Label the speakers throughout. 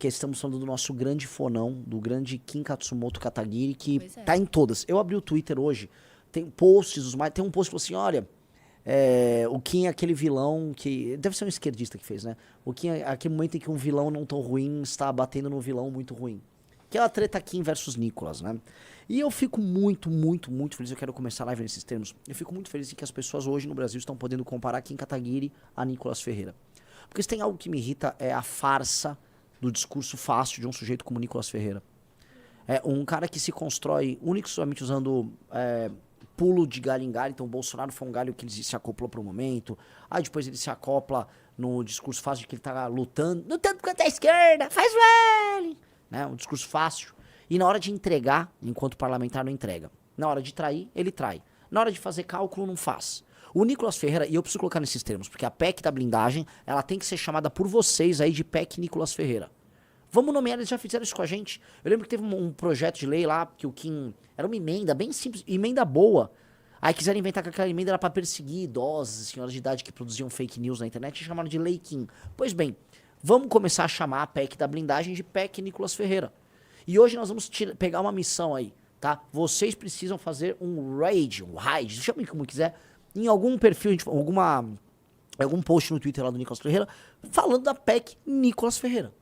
Speaker 1: porque estamos falando do nosso grande fonão, do grande Kim Katsumoto Katagiri, que tá em todas. Eu abri o Twitter hoje, tem posts, tem um post que falou assim, olha, o Kim é aquele vilão que... Deve ser um esquerdista que fez, né? O Kim é aquele momento em que um vilão não tão ruim está batendo no vilão muito ruim. Que é a treta Kim versus Nicolas, né? E eu fico muito, muito, muito feliz, eu quero começar a live nesses termos, eu fico muito feliz em que as pessoas hoje no Brasil estão podendo comparar Kim Kataguiri a Nicolas Ferreira. Porque se tem algo que me irrita é a farsa do discurso fácil de um sujeito como Nicolas Ferreira. É um cara que se constrói único e somente usando pulo de galho em galho. Então o Bolsonaro foi um galho que ele se acoplou para o momento. Aí depois ele se acopla no discurso fácil de que ele tá lutando contra a esquerda, faz velho, né? Um discurso fácil. E na hora de entregar, enquanto parlamentar não entrega. Na hora de trair, ele trai. Na hora de fazer cálculo, não faz. O Nicolas Ferreira, e eu preciso colocar nesses termos, porque a PEC da blindagem, ela tem que ser chamada por vocês aí de PEC Nicolas Ferreira. Vamos nomear, eles já fizeram isso com a gente. Eu lembro que teve um projeto de lei lá, que o Kim... Era uma emenda bem simples, emenda boa. Aí quiseram inventar que aquela emenda era pra perseguir idosos e senhoras de idade que produziam fake news na internet e chamaram de Lei Kim. Pois bem, vamos começar a chamar a PEC da blindagem de PEC Nicolas Ferreira. E hoje nós vamos pegar uma missão aí, tá? Vocês precisam fazer um raid, chame como quiser, em algum perfil, algum post no Twitter lá do Nicolas Ferreira, falando da PEC Nicolas Ferreira.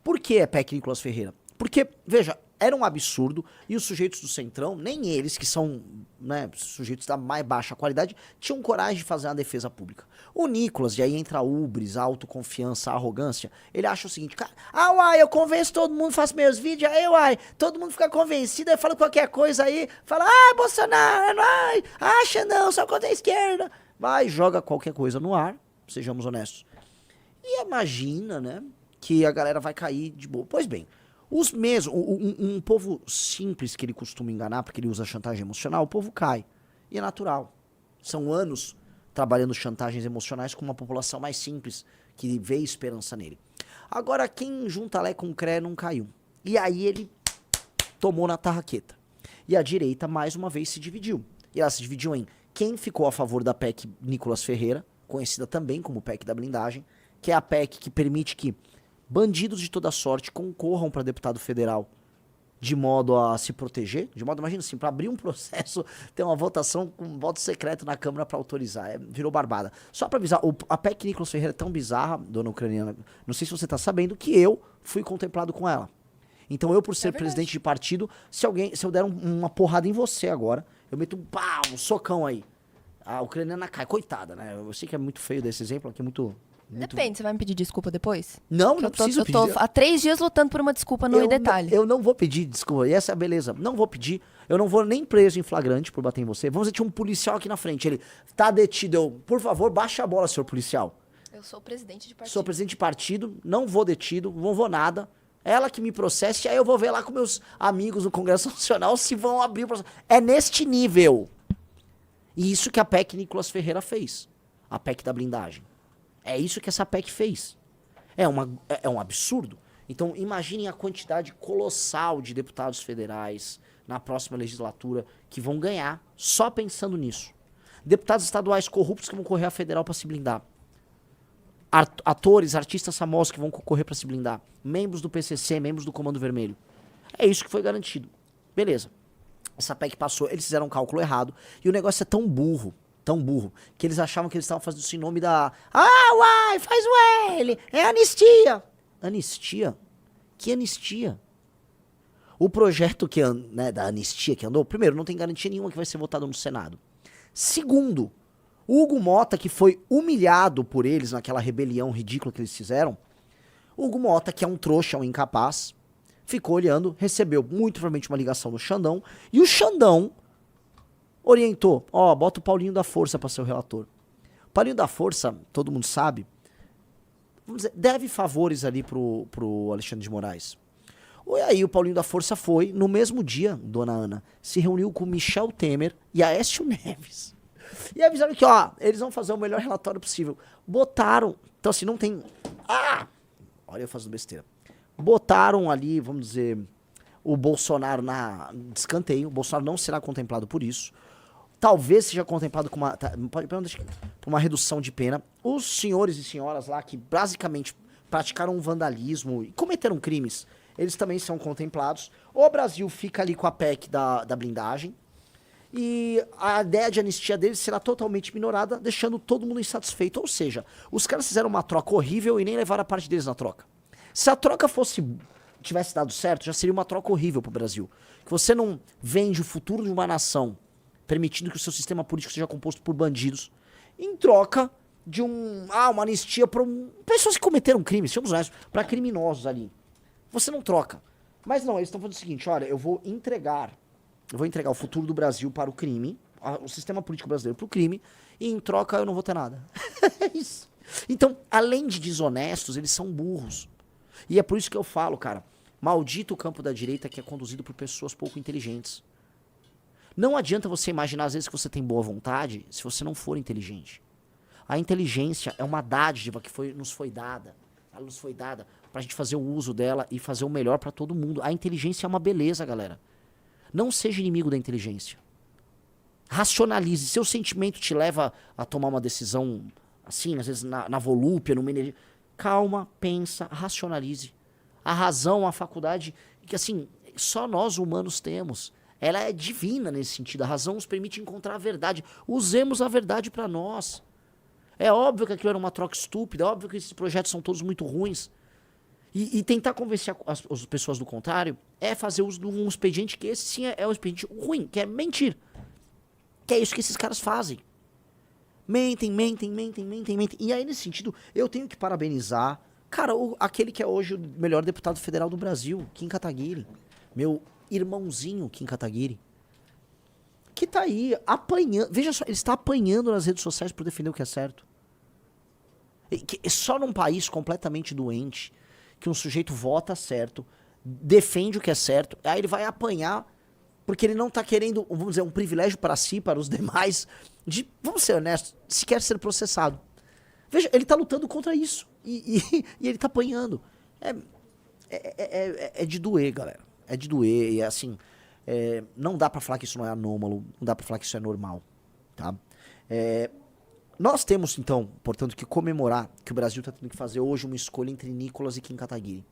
Speaker 1: Por que é PEC Nicolas Ferreira? Porque, veja, era um absurdo e os sujeitos do Centrão, nem eles, que são, né, sujeitos da mais baixa qualidade, tinham coragem de fazer uma defesa pública. O Nicolas, e aí entra a ubris, a autoconfiança, a arrogância, ele acha o seguinte, cara, eu convenço todo mundo, faço meus vídeos, todo mundo fica convencido, aí fala qualquer coisa aí, fala, Bolsonaro, acha não, só contra a esquerda. Vai, joga qualquer coisa no ar, sejamos honestos. E imagina, né, que a galera vai cair de boa. Pois bem, os mesmos, um povo simples que ele costuma enganar, porque ele usa chantagem emocional, o povo cai. E é natural. São anos trabalhando chantagens emocionais com uma população mais simples, que vê esperança nele. Agora, quem junta Lé com Cré não caiu. E aí ele tomou na tarraqueta. E a direita, mais uma vez, se dividiu. E ela se dividiu em quem ficou a favor da PEC Nicolas Ferreira, conhecida também como PEC da blindagem, que é a PEC que permite que bandidos de toda sorte concorram para deputado federal de modo a se proteger, de modo, imagina assim, para abrir um processo, ter uma votação com voto secreto na Câmara para autorizar, virou barbada. Só para avisar, a PEC Nicolas Ferreira é tão bizarra, dona ucraniana, não sei se você tá sabendo, que eu fui contemplado com ela. Então eu, por ser presidente de partido, se eu der uma porrada em você agora, eu meto um socão aí. A ucraniana cai, coitada, né? Eu sei que é muito feio desse exemplo, aqui é muito...
Speaker 2: Depende, você vai me pedir desculpa depois?
Speaker 1: Não preciso pedir.
Speaker 2: Eu tô há 3 dias lutando por uma desculpa no detalhe.
Speaker 1: Eu não vou pedir desculpa, e essa é a beleza. Não vou pedir, eu não vou nem preso em flagrante por bater em você. Vamos dizer, tinha um policial aqui na frente, ele tá detido. Por favor, baixa a bola, senhor policial.
Speaker 2: Eu sou presidente de partido.
Speaker 1: Sou presidente de partido, não vou detido, não vou nada. Ela que me processe, aí eu vou ver lá com meus amigos no Congresso Nacional se vão abrir o processo. É neste nível. E isso que a PEC Nicolas Ferreira fez. A PEC da blindagem. É isso que essa PEC fez. É um absurdo. Então, imaginem a quantidade colossal de deputados federais na próxima legislatura que vão ganhar só pensando nisso. Deputados estaduais corruptos que vão correr a federal para se blindar. Atores, artistas famosos que vão concorrer para se blindar. Membros do PCC, membros do Comando Vermelho. É isso que foi garantido. Beleza. Essa PEC passou, eles fizeram um cálculo errado. E o negócio é tão burro, que eles achavam que eles estavam fazendo isso em nome da... faz o L, é anistia. Anistia? Que anistia? O projeto da anistia que andou, primeiro, não tem garantia nenhuma que vai ser votado no Senado. Segundo, o Hugo Mota, que foi humilhado por eles naquela rebelião ridícula que eles fizeram, o Hugo Mota, que é um trouxa, um incapaz, ficou olhando, recebeu muito provavelmente uma ligação do Xandão, e o Xandão orientou, bota o Paulinho da Força para ser o relator. O Paulinho da Força, todo mundo sabe, vamos dizer, deve favores ali pro Alexandre de Moraes. E aí o Paulinho da Força foi, no mesmo dia, dona Ana, se reuniu com Michel Temer e Aécio Neves. E avisaram que, eles vão fazer o melhor relatório possível. Botaram, então assim, não tem... Olha eu fazendo besteira. Botaram ali, vamos dizer, o Bolsonaro de escanteio. O Bolsonaro não será contemplado por isso. Talvez seja contemplado com uma redução de pena. Os senhores e senhoras lá que basicamente praticaram um vandalismo e cometeram crimes, eles também são contemplados. O Brasil fica ali com a PEC da blindagem e a ideia de anistia deles será totalmente minorada, deixando todo mundo insatisfeito. Ou seja, os caras fizeram uma troca horrível e nem levaram a parte deles na troca. Se a troca tivesse dado certo, já seria uma troca horrível pro Brasil. Que você não vende o futuro de uma nação, permitindo que o seu sistema político seja composto por bandidos, em troca de uma anistia para pessoas que cometeram crimes, sejamos honestos, para criminosos ali. Você não troca. Mas não, eles estão falando o seguinte, olha, eu vou entregar o futuro do Brasil para o crime, o sistema político brasileiro para o crime, e em troca eu não vou ter nada. É isso. Então, além de desonestos, eles são burros. E é por isso que eu falo, cara, maldito o campo da direita que é conduzido por pessoas pouco inteligentes. Não adianta você imaginar, às vezes, que você tem boa vontade se você não for inteligente. A inteligência é uma dádiva que nos foi dada. Ela nos foi dada pra gente fazer o uso dela e fazer o melhor pra todo mundo. A inteligência é uma beleza, galera. Não seja inimigo da inteligência. Racionalize. Seu sentimento te leva a tomar uma decisão assim, às vezes na volúpia, numa energia. Calma, pensa, racionalize. A razão, a faculdade, que assim, só nós humanos temos. Ela é divina nesse sentido. A razão nos permite encontrar a verdade. Usemos a verdade pra nós. É óbvio que aquilo era uma troca estúpida, é óbvio que esses projetos são todos muito ruins. E tentar convencer as pessoas do contrário é fazer uso de um expediente que esse sim é um expediente ruim, que é mentir. Que é isso que esses caras fazem. Mentem. E aí, nesse sentido, eu tenho que parabenizar, cara, aquele que é hoje o melhor deputado federal do Brasil, Kim Kataguiri. Meu irmãozinho Kim Kataguiri. Que tá aí apanhando. Veja só, ele está apanhando nas redes sociais por defender o que é certo. Só num país completamente doente, que um sujeito vota certo, defende o que é certo, aí ele vai apanhar porque ele não tá querendo, vamos dizer, um privilégio para si, para os demais, vamos ser honestos, se quer ser processado. Veja, ele tá lutando contra isso. E ele tá apanhando. É de doer, galera. É de doer. E assim, não dá pra falar que isso não é anômalo, não dá pra falar que isso é normal. Tá? Nós temos, então, portanto, que comemorar que o Brasil está tendo que fazer hoje uma escolha entre Nicolas e Kim Kataguiri.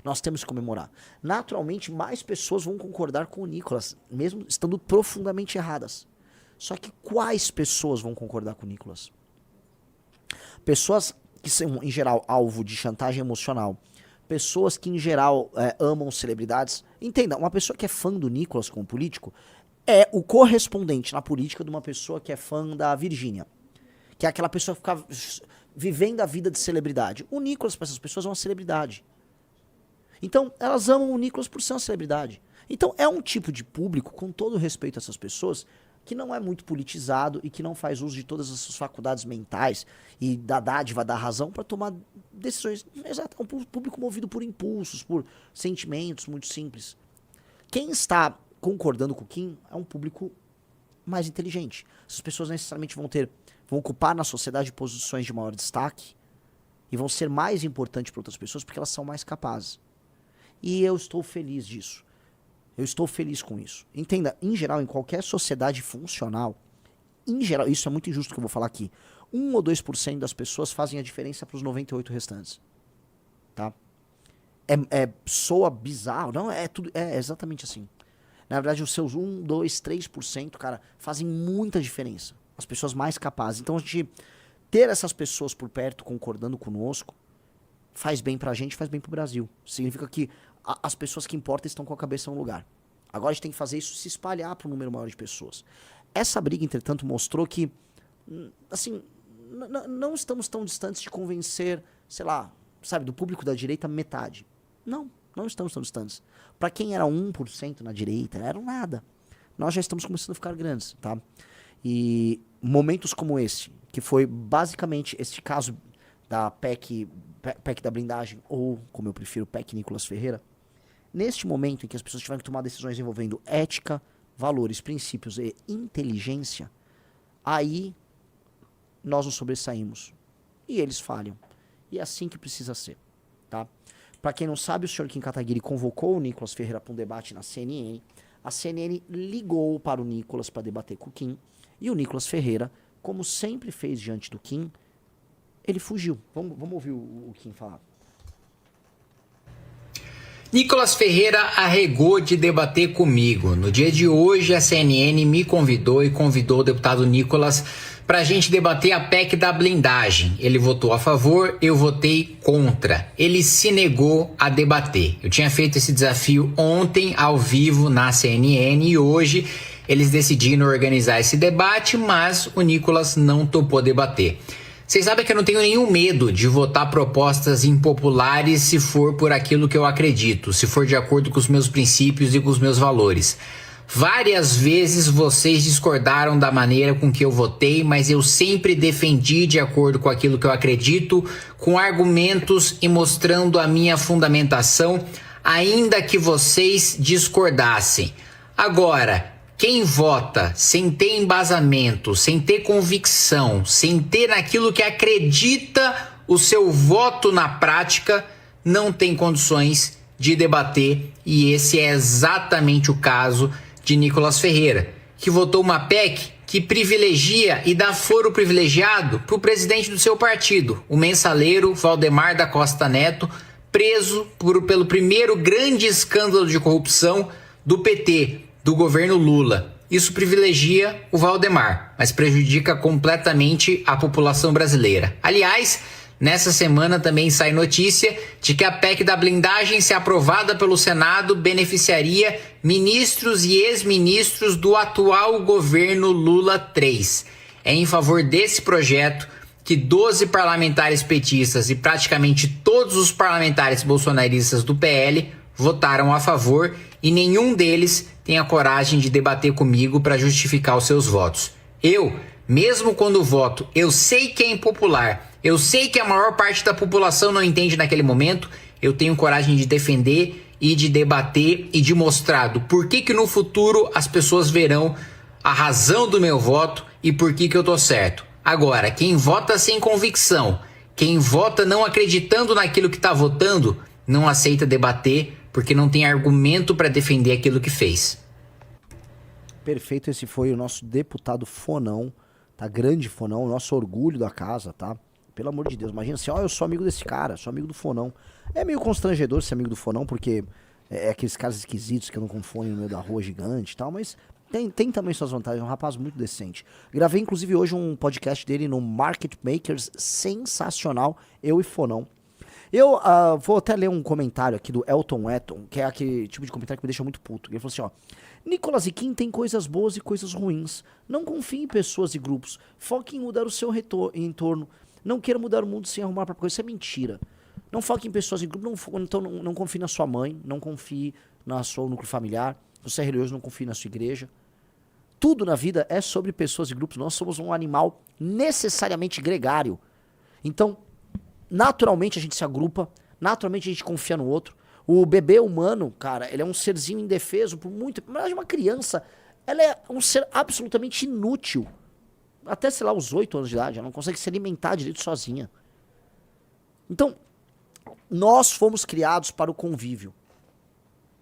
Speaker 1: Nós temos que comemorar. Naturalmente, mais pessoas vão concordar com o Nicolas, mesmo estando profundamente erradas. Só que quais pessoas vão concordar com o Nicolas? Pessoas que são, em geral, alvo de chantagem emocional. Pessoas que, em geral, amam celebridades. Entenda, uma pessoa que é fã do Nicolas como político é o correspondente na política de uma pessoa que é fã da Virgínia. Que é aquela pessoa que fica vivendo a vida de celebridade. O Nicolas, para essas pessoas, é uma celebridade. Então, elas amam o Nicolas por ser uma celebridade. Então, é um tipo de público, com todo respeito a essas pessoas, que não é muito politizado e que não faz uso de todas as suas faculdades mentais e da dádiva, da razão, para tomar decisões. Exato, é um público movido por impulsos, por sentimentos muito simples. Quem está concordando com o Kim é um público mais inteligente. Essas pessoas necessariamente vão ocupar na sociedade posições de maior destaque e vão ser mais importantes para outras pessoas porque elas são mais capazes. E eu estou feliz disso. Eu estou feliz com isso. Entenda, em geral, em qualquer sociedade funcional, em geral, isso é muito injusto que eu vou falar aqui, 1 ou 2% das pessoas fazem a diferença para os 98% restantes. Tá? Soa bizarro, não, é exatamente assim. Na verdade, os seus 1, 2, 3%, cara, fazem muita diferença. As pessoas mais capazes. Então, a gente ter essas pessoas por perto concordando conosco faz bem pra gente, faz bem pro Brasil. Significa que as pessoas que importam estão com a cabeça no lugar. Agora a gente tem que fazer isso se espalhar para um número maior de pessoas. Essa briga, entretanto, mostrou que, assim, não estamos tão distantes de convencer, sei lá, sabe, do público da direita metade. Não estamos tão distantes. Para quem era 1% na direita, era nada. Nós já estamos começando a ficar grandes, tá? E momentos como esse, que foi basicamente este caso da PEC da blindagem, ou, como eu prefiro, PEC Nicolas Ferreira, neste momento em que as pessoas tiveram que tomar decisões envolvendo ética, valores, princípios e inteligência, aí nós nos sobressaímos. E eles falham. E é assim que precisa ser, tá? Para quem não sabe, o senhor Kim Kataguiri convocou o Nicolas Ferreira para um debate na CNN. A CNN ligou para o Nicolas para debater com o Kim. E o Nicolas Ferreira, como sempre fez diante do Kim, ele fugiu. Vamos ouvir o Kim falar.
Speaker 3: Nicolas Ferreira arregou de debater comigo. No dia de hoje, a CNN me convidou e convidou o deputado Nicolas para a gente debater a PEC da blindagem. Ele votou a favor, eu votei contra. Ele se negou a debater. Eu tinha feito esse desafio ontem, ao vivo, na CNN, e hoje eles decidiram organizar esse debate, mas o Nicolas não topou debater. Vocês sabem que eu não tenho nenhum medo de votar propostas impopulares se for por aquilo que eu acredito, se for de acordo com os meus princípios e com os meus valores. Várias vezes vocês discordaram da maneira com que eu votei, mas eu sempre defendi de acordo com aquilo que eu acredito, com argumentos e mostrando a minha fundamentação, ainda que vocês discordassem. Agora, quem vota sem ter embasamento, sem ter convicção, sem ter naquilo que acredita o seu voto na prática, não tem condições de debater, e esse é exatamente o caso de Nicolas Ferreira, que votou uma PEC que privilegia e dá foro privilegiado para o presidente do seu partido, o mensaleiro Valdemar da Costa Neto, preso pelo primeiro grande escândalo de corrupção do PT, do governo Lula. Isso privilegia o Valdemar, mas prejudica completamente a população brasileira. Aliás, nessa semana também sai notícia de que a PEC da blindagem, se aprovada pelo Senado, beneficiaria ministros e ex-ministros do atual governo Lula III. É em favor desse projeto que 12 parlamentares petistas e praticamente todos os parlamentares bolsonaristas do PL votaram a favor, e nenhum deles tem a coragem de debater comigo para justificar os seus votos. Eu, mesmo quando voto, eu sei que é impopular, eu sei que a maior parte da população não entende naquele momento, eu tenho coragem de defender e de debater e de mostrar do porquê que no futuro as pessoas verão a razão do meu voto e por que eu tô certo. Agora, quem vota sem convicção, quem vota não acreditando naquilo que está votando, não aceita debater porque não tem argumento para defender aquilo que fez.
Speaker 1: Perfeito, esse foi o nosso deputado Fonão, tá? Grande Fonão, nosso orgulho da casa, tá? Pelo amor de Deus, imagina assim, ó, eu sou amigo desse cara, sou amigo do Fonão. É meio constrangedor ser amigo do Fonão, porque é aqueles caras esquisitos que andam com fone no meio da rua gigante e tal, mas tem também suas vantagens, é um rapaz muito decente. Gravei inclusive hoje um podcast dele no Market Makers, sensacional, eu e Fonão. Eu vou até ler um comentário aqui do Elton Eton, que é aquele tipo de comentário que me deixa muito puto. Ele falou assim, ó: Nicolas e Kim tem coisas boas e coisas ruins. Não confie em pessoas e grupos. Foque em mudar o seu entorno. Não queira mudar o mundo sem arrumar a própria coisa. Isso é mentira. Não foque em pessoas e grupos. Então não confie na sua mãe. Não confie no seu núcleo familiar. Se você é religioso, não confie na sua igreja. Tudo na vida é sobre pessoas e grupos. Nós somos um animal necessariamente gregário. Então, naturalmente a gente se agrupa, naturalmente a gente confia no outro. O bebê humano, cara, ele é um serzinho indefeso por muito... Na verdade, uma criança, ela é um ser absolutamente inútil. Até, sei lá, os 8 anos de idade, ela não consegue se alimentar direito sozinha. Então, nós fomos criados para o convívio.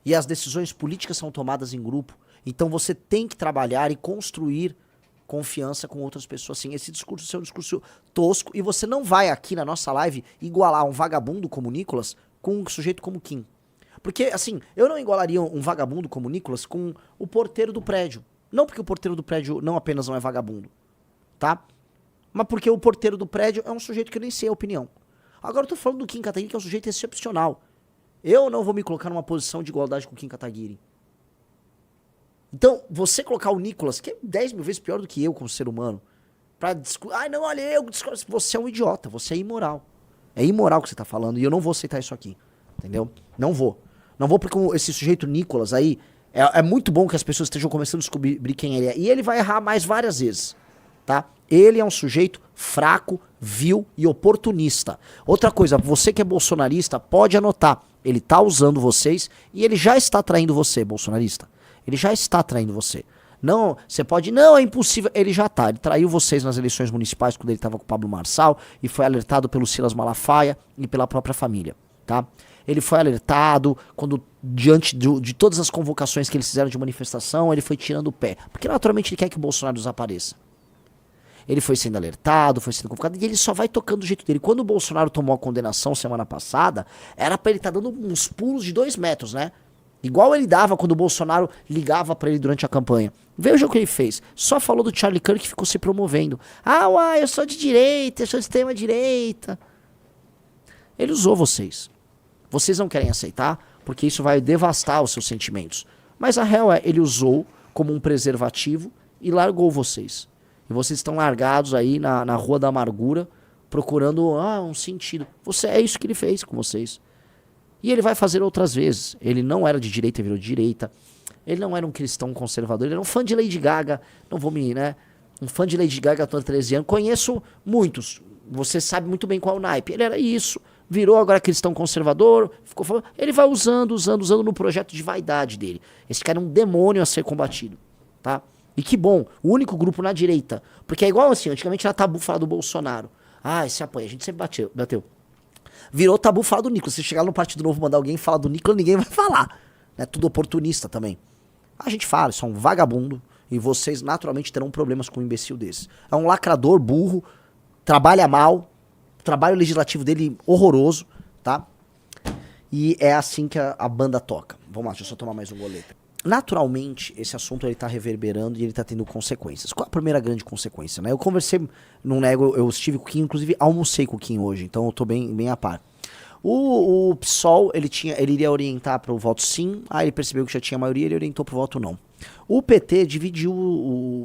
Speaker 1: E as decisões políticas são tomadas em grupo. Então você tem que trabalhar e construir confiança com outras pessoas. Assim, esse discurso é um discurso tosco, e você não vai aqui na nossa live igualar um vagabundo como o Nicolas com um sujeito como o Kim. Porque, assim, eu não igualaria um vagabundo como o Nicolas com o porteiro do prédio. Não porque o porteiro do prédio não apenas não é vagabundo, tá? Mas porque o porteiro do prédio é um sujeito que eu nem sei a opinião. Agora eu tô falando do Kim Kataguiri, que é um sujeito excepcional. Eu não vou me colocar numa posição de igualdade com o Kim Kataguiri. Então, você colocar o Nicolas, que é 10 mil vezes pior do que eu como ser humano, pra discutir... Ai, não, olha, você é um idiota, você é imoral. É imoral o que você tá falando, e eu não vou aceitar isso aqui. Entendeu? Não vou. Não vou porque esse sujeito Nicolas aí, é muito bom que as pessoas estejam começando a descobrir quem ele é. E ele vai errar mais várias vezes, tá? Ele é um sujeito fraco, vil e oportunista. Outra coisa, você que é bolsonarista, pode anotar. Ele tá usando vocês e ele já está traindo você, bolsonarista. Ele já está traindo você. Não, você pode... Não, é impossível. Ele já tá. Ele traiu vocês nas eleições municipais quando ele estava com o Pablo Marçal e foi alertado pelo Silas Malafaia e pela própria família, tá? Ele foi alertado quando, diante de todas as convocações que eles fizeram de manifestação, ele foi tirando o pé. Porque naturalmente ele quer que o Bolsonaro desapareça. Ele foi sendo alertado, foi sendo convocado, e ele só vai tocando do jeito dele. Quando o Bolsonaro tomou a condenação semana passada, era pra ele estar dando uns pulos de 2 metros, né? Igual ele dava quando o Bolsonaro ligava pra ele durante a campanha. Veja o que ele fez. Só falou do Charlie Kirk que ficou se promovendo. Eu sou de direita, eu sou de extrema direita. Ele usou vocês. Vocês não querem aceitar, porque isso vai devastar os seus sentimentos. Mas a real é, ele usou como um preservativo e largou vocês. E vocês estão largados aí na rua da amargura, procurando um sentido. É isso que ele fez com vocês. E ele vai fazer outras vezes. Ele não era de direita, virou de direita. Ele não era um cristão conservador, ele era um fã de Lady Gaga. Não vou me, né? Um fã de Lady Gaga há 13 anos. Conheço muitos. Você sabe muito bem qual é o naipe. Ele era isso. Virou agora cristão conservador. Ele vai usando no projeto de vaidade dele. Esse cara é um demônio a ser combatido. Tá? E que bom. O único grupo na direita. Porque é igual assim, antigamente era tabu falar do Bolsonaro. Esse apoio. A gente sempre bateu. Virou tabu falar do Nicolas. Se chegar no Partido Novo mandar alguém falar do Nicolas, ninguém vai falar. É tudo oportunista também. A gente fala, isso é um vagabundo. E vocês naturalmente terão problemas com um imbecil desse. É um lacrador burro, trabalha mal, o trabalho legislativo dele horroroso, tá? E é assim que a banda toca. Vamos lá, deixa eu só tomar mais um goleto. Naturalmente, esse assunto ele tá reverberando e ele tá tendo consequências. Qual a primeira grande consequência, né? Eu conversei, não nego, eu estive com o Kim, inclusive almocei com o Kim hoje, então eu tô bem a par. O PSOL, ele iria orientar para o voto sim, aí ele percebeu que já tinha maioria, ele orientou para o voto não. O PT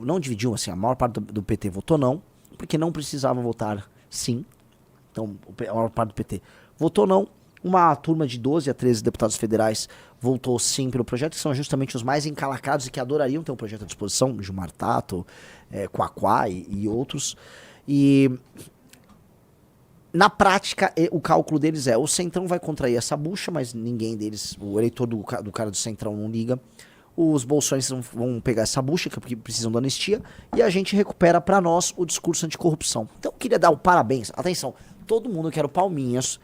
Speaker 1: não dividiu, assim, a maior parte do PT votou não, porque não precisava votar sim. Então, a maior parte do PT votou não. Uma turma de 12 a 13 deputados federais votou sim pelo projeto, que são justamente os mais encalacrados e que adorariam ter um projeto à disposição, Gilmar Tato, Quaquá e outros. E na prática, o cálculo deles o Centrão vai contrair essa bucha, mas ninguém deles, o eleitor do cara do Centrão não liga. Os bolsonaristas vão pegar essa bucha, porque precisam da anistia, e a gente recupera pra nós o discurso anticorrupção. Então eu queria dar o parabéns, atenção, todo mundo quer o palminhas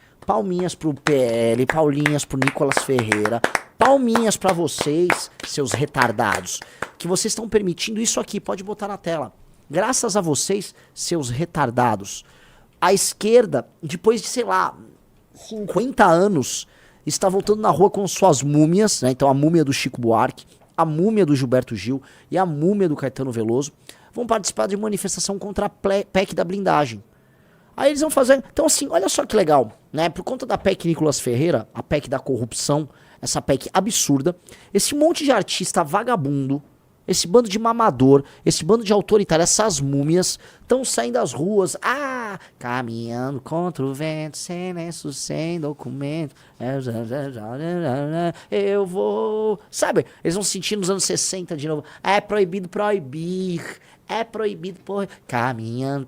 Speaker 1: pro PL, palminhas pro Nicolas Ferreira, palminhas pra vocês, seus retardados, que vocês estão permitindo isso aqui, pode botar na tela. Graças a vocês, seus retardados. A esquerda, depois de, 50 anos, está voltando na rua com suas múmias, né? Então a múmia do Chico Buarque, a múmia do Gilberto Gil e a múmia do Caetano Veloso vão participar de manifestação contra a PEC da blindagem. Aí eles vão fazer... Então assim, olha só que legal, né? Por conta da PEC Nicolas Ferreira, a PEC da corrupção, essa PEC absurda, esse monte de artista vagabundo, esse bando de mamador, esse bando de autoritário, essas múmias estão saindo das ruas, caminhando contra o vento, sem lenço, sem documento, eu vou... Sabe, eles vão sentir nos anos 60 de novo, é proibido proibir, caminhando...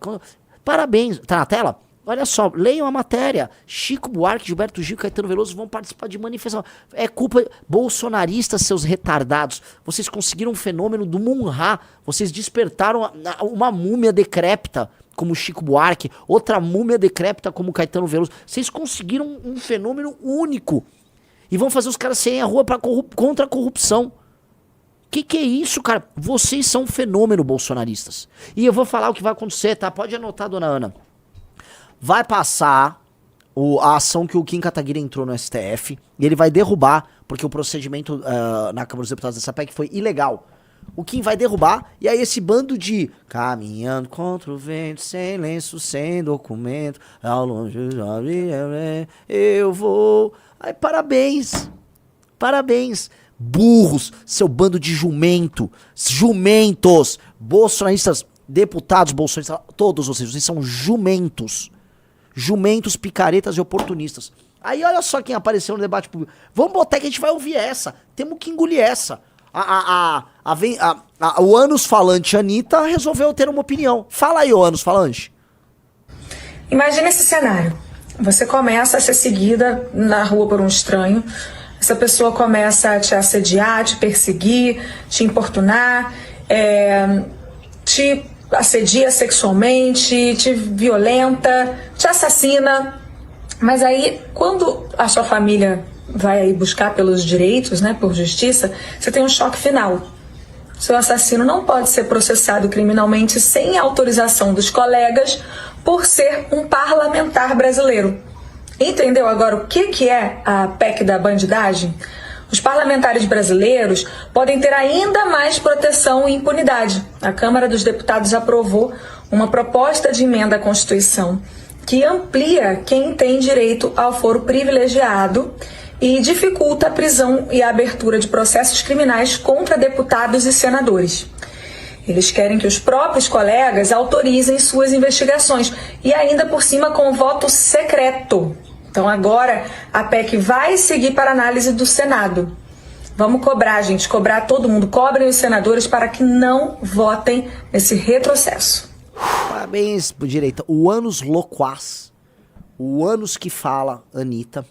Speaker 1: Parabéns, tá na tela? Olha só, leiam a matéria. Chico Buarque, Gilberto Gil e Caetano Veloso vão participar de manifestação. É culpa bolsonaristas, seus retardados. Vocês conseguiram um fenômeno do Munhá. Vocês despertaram uma múmia decrépita como Chico Buarque, outra múmia decrépita como Caetano Veloso. Vocês conseguiram um fenômeno único. E vão fazer os caras saírem à rua contra a corrupção. Que é isso, cara? Vocês são um fenômeno, bolsonaristas. E eu vou falar o que vai acontecer, tá? Pode anotar, dona Ana. Vai passar a ação que o Kim Kataguiri entrou no STF e ele vai derrubar, porque o procedimento na Câmara dos Deputados dessa PEC foi ilegal. O Kim vai derrubar e aí esse bando de caminhando contra o vento, sem lenço, sem documento, ao longe eu vou... Aí, parabéns, burros, seu bando de jumentos, bolsonaristas, deputados bolsonaristas, todos vocês são jumentos, picaretas e oportunistas. Aí olha só quem apareceu no debate público. Vamos botar que a gente vai ouvir essa, temos que engolir essa. O Anos Falante Anitta resolveu ter uma opinião. Fala aí, o Anos Falante.
Speaker 4: Imagina esse cenário. Você começa a ser seguida na rua por um estranho. Essa pessoa começa a te assediar, te perseguir, te importunar, te assedia sexualmente, te violenta, te assassina. Mas aí, quando a sua família vai aí buscar pelos direitos, né, por justiça, você tem um choque final. seu assassino não pode ser processado criminalmente sem autorização dos colegas por ser um parlamentar brasileiro. Entendeu agora o que é a PEC da bandidagem? Os parlamentares brasileiros podem ter ainda mais proteção e impunidade. A Câmara dos Deputados aprovou uma proposta de emenda à Constituição que amplia quem tem direito ao foro privilegiado e dificulta a prisão e a abertura de processos criminais contra deputados e senadores. Eles querem que os próprios colegas autorizem suas investigações e ainda por cima com voto secreto. Então agora a PEC vai seguir para análise do Senado. Vamos cobrar, gente, cobrar todo mundo. Cobrem os senadores para que não votem nesse retrocesso.
Speaker 1: Parabéns pro direita. O Anos Loquaz, o Anos que fala, Anitta,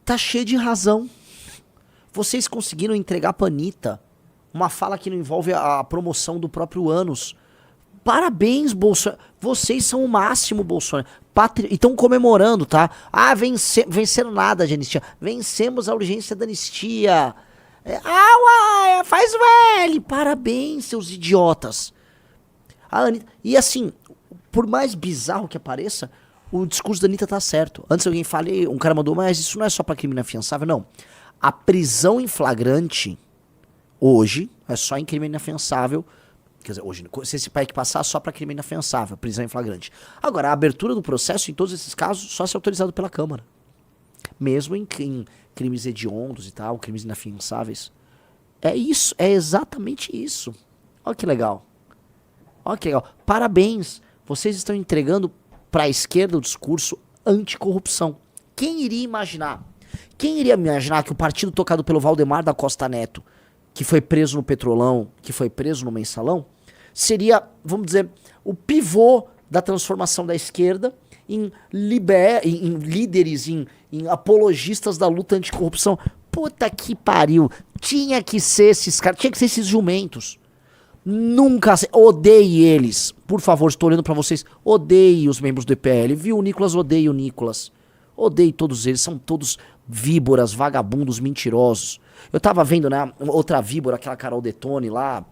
Speaker 1: tá cheio de razão. Vocês conseguiram entregar pra Anitta uma fala que não envolve a promoção do próprio Anos. Parabéns, Bolsonaro. Vocês são o máximo, Bolsonaro. E estão comemorando, tá? Ah, venceram nada de anistia. Vencemos a urgência da anistia. Faz o L. Parabéns, seus idiotas. A Anitta, e assim, por mais bizarro que apareça, o discurso da Anitta tá certo. Antes alguém fale, um cara mandou, mas isso não é só pra crime inafiançável, não. A prisão em flagrante, hoje, é só em crime inafiançável. Quer dizer, hoje, se esse PEC passar, só pra crime inafiançável, prisão em flagrante. Agora, a abertura do processo, em todos esses casos, só se autorizado pela Câmara. Mesmo em crimes hediondos e tal, crimes inafiançáveis. É isso, é exatamente isso. Olha que legal. Olha que legal. Parabéns. Vocês estão entregando para a esquerda o discurso anticorrupção. Quem iria imaginar? Quem iria imaginar que o partido tocado pelo Valdemar da Costa Neto, que foi preso no Petrolão, que foi preso no Mensalão, seria, vamos dizer, o pivô da transformação da esquerda em líderes, em apologistas da luta anticorrupção? Puta que pariu. Tinha que ser esses caras, tinha que ser esses jumentos. Nunca, odeie eles. Por favor, estou olhando pra vocês. Odeie os membros do EPL. Viu, o Nicolas? Odeie o Nicolas. Odeie todos eles. São todos víboras, vagabundos, mentirosos. Eu tava vendo, né, outra víbora, aquela Carol Detone lá.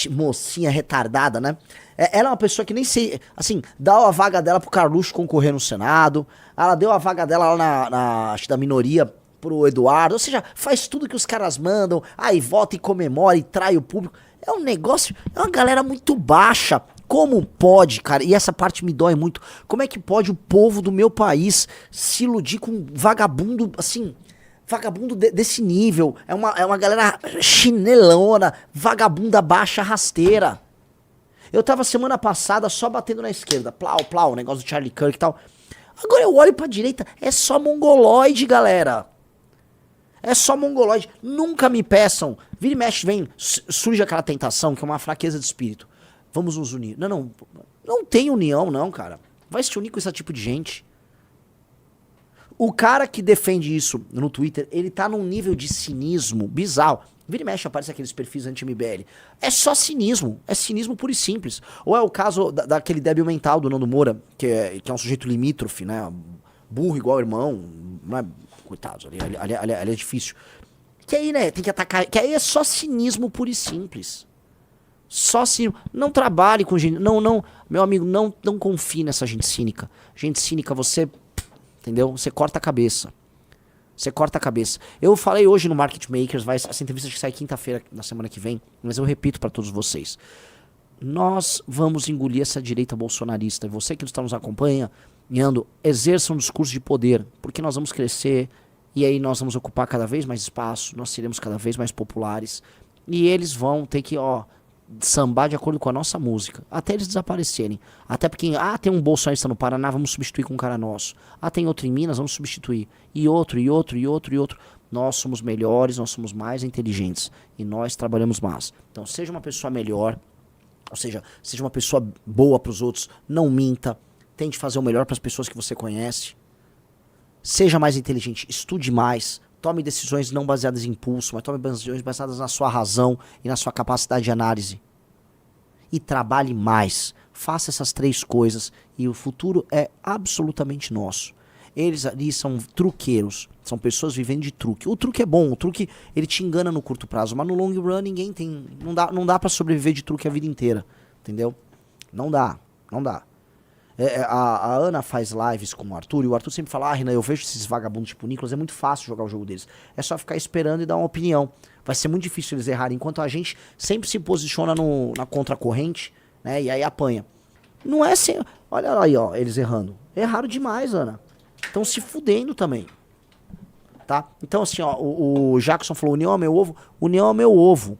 Speaker 1: Mocinha retardada, né? Ela é uma pessoa que nem sei, assim, dá a vaga dela pro Carluxo concorrer no Senado. Ela deu a vaga dela lá acho que da minoria pro Eduardo, ou seja, faz tudo que os caras mandam, aí vota e comemora e trai o público. É um negócio, é uma galera muito baixa. Como pode, cara, e essa parte me dói muito, como é que pode o povo do meu país se iludir com um vagabundo, assim, vagabundo desse nível? É uma galera chinelona, vagabunda baixa, rasteira. Eu tava semana passada só batendo na esquerda, plau, o negócio do Charlie Kirk e tal. Agora eu olho pra direita, é só mongoloide, galera. É só mongoloide. Nunca me peçam. Vira e mexe, surge aquela tentação, que é uma fraqueza de espírito. Vamos nos unir. Não tem união, não, cara. Vai se unir com esse tipo de gente. O cara que defende isso no Twitter, ele tá num nível de cinismo bizarro. Vira e mexe, aparece aqueles perfis anti-MBL. É só cinismo. É cinismo puro e simples. Ou é o caso daquele débil mental do Nando Moura, que é um sujeito limítrofe, né? Burro igual irmão. Não é... Coitados, ali é difícil. Que aí, né, tem que atacar. Que aí é só cinismo puro e simples. Só cinismo. Não trabalhe com gente. Não, meu amigo, não confie nessa gente cínica. Gente cínica, você. Entendeu? Você corta a cabeça. Você corta a cabeça. Eu falei hoje no Market Makers, essa entrevista que sai quinta-feira, na semana que vem, mas eu repito pra todos vocês. Nós vamos engolir essa direita bolsonarista. E você que está nos acompanha, exerça um discurso de poder, porque nós vamos crescer e aí nós vamos ocupar cada vez mais espaço, nós seremos cada vez mais populares e eles vão ter que, sambar de acordo com a nossa música, até eles desaparecerem. Até porque, tem um bolsonarista no Paraná, vamos substituir com um cara nosso. Tem outro em Minas, vamos substituir. E outro. Nós somos melhores, nós somos mais inteligentes e nós trabalhamos mais. Então seja uma pessoa melhor, ou seja uma pessoa boa pros outros, não minta. Tente fazer o melhor para as pessoas que você conhece. Seja mais inteligente, estude mais. Tome decisões não baseadas em impulso, mas tome decisões baseadas na sua razão e na sua capacidade de análise. E trabalhe mais. Faça essas 3 coisas e o futuro é absolutamente nosso. Eles ali são truqueiros. São pessoas vivendo de truque. O truque é bom, o truque ele te engana no curto prazo, mas no long run ninguém tem. Não dá pra sobreviver de truque a vida inteira. Entendeu? Não dá. A Ana faz lives com o Arthur, e o Arthur sempre fala, Renan, eu vejo esses vagabundos tipo o Nicolas, é muito fácil jogar o jogo deles. É só ficar esperando e dar uma opinião. Vai ser muito difícil eles errarem, enquanto a gente sempre se posiciona na contracorrente, né, e aí apanha. Não é assim, olha aí, ó, eles errando. Erraram demais, Ana. Estão se fudendo também. Tá? Então assim, ó, o Jackson falou, união é meu ovo. União é meu ovo.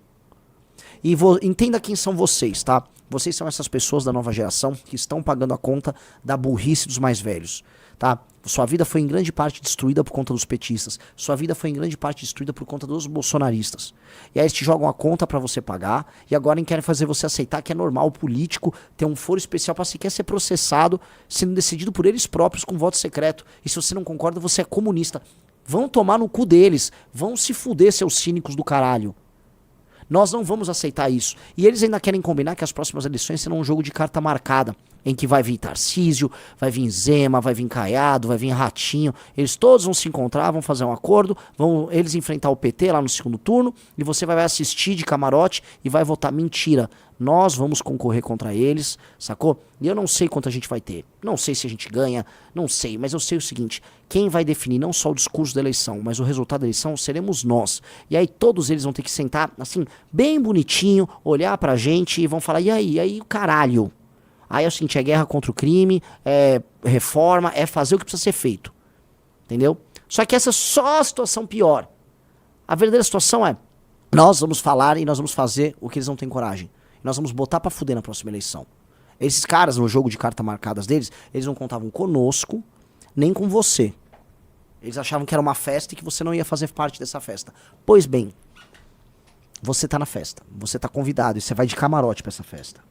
Speaker 1: E entenda quem são vocês, tá? Vocês são essas pessoas da nova geração que estão pagando a conta da burrice dos mais velhos, tá? Sua vida foi em grande parte destruída por conta dos petistas. Sua vida foi em grande parte destruída por conta dos bolsonaristas. E aí eles te jogam a conta pra você pagar e agora querem fazer você aceitar que é normal o político ter um foro especial pra sequer ser processado, sendo decidido por eles próprios com voto secreto. E se você não concorda, você é comunista. Vão tomar no cu deles. Vão se fuder, seus cínicos do caralho. Nós não vamos aceitar isso. E eles ainda querem combinar que as próximas eleições serão um jogo de carta marcada, em que vai vir Tarcísio, vai vir Zema, vai vir Caiado, vai vir Ratinho. Eles todos vão se encontrar, vão fazer um acordo, vão eles enfrentar o PT lá no segundo turno, e você vai assistir de camarote e vai votar. Mentira. Nós vamos concorrer contra eles, sacou? E eu não sei quanto a gente vai ter. Não sei se a gente ganha, não sei. Mas eu sei o seguinte, quem vai definir não só o discurso da eleição, mas o resultado da eleição seremos nós. E aí todos eles vão ter que sentar, assim, bem bonitinho, olhar pra gente e vão falar, e aí, caralho. Aí é o seguinte, é guerra contra o crime, é reforma, é fazer o que precisa ser feito. Entendeu? Só que essa é só a situação pior. A verdadeira situação é, nós vamos falar e nós vamos fazer o que eles não têm coragem. Nós vamos botar pra fuder na próxima eleição. Esses caras, no jogo de carta marcadas deles, eles não contavam conosco, nem com você. Eles achavam que era uma festa e que você não ia fazer parte dessa festa. Pois bem, você tá na festa, você tá convidado e você vai de camarote pra essa festa.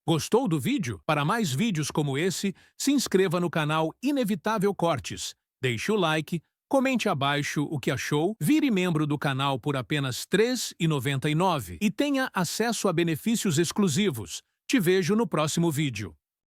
Speaker 5: Gostou do vídeo? Para mais vídeos como esse, se inscreva no canal Inevitável Cortes, deixe o like, comente abaixo o que achou, vire membro do canal por apenas R$ 3,99 e tenha acesso a benefícios exclusivos. Te vejo no próximo vídeo.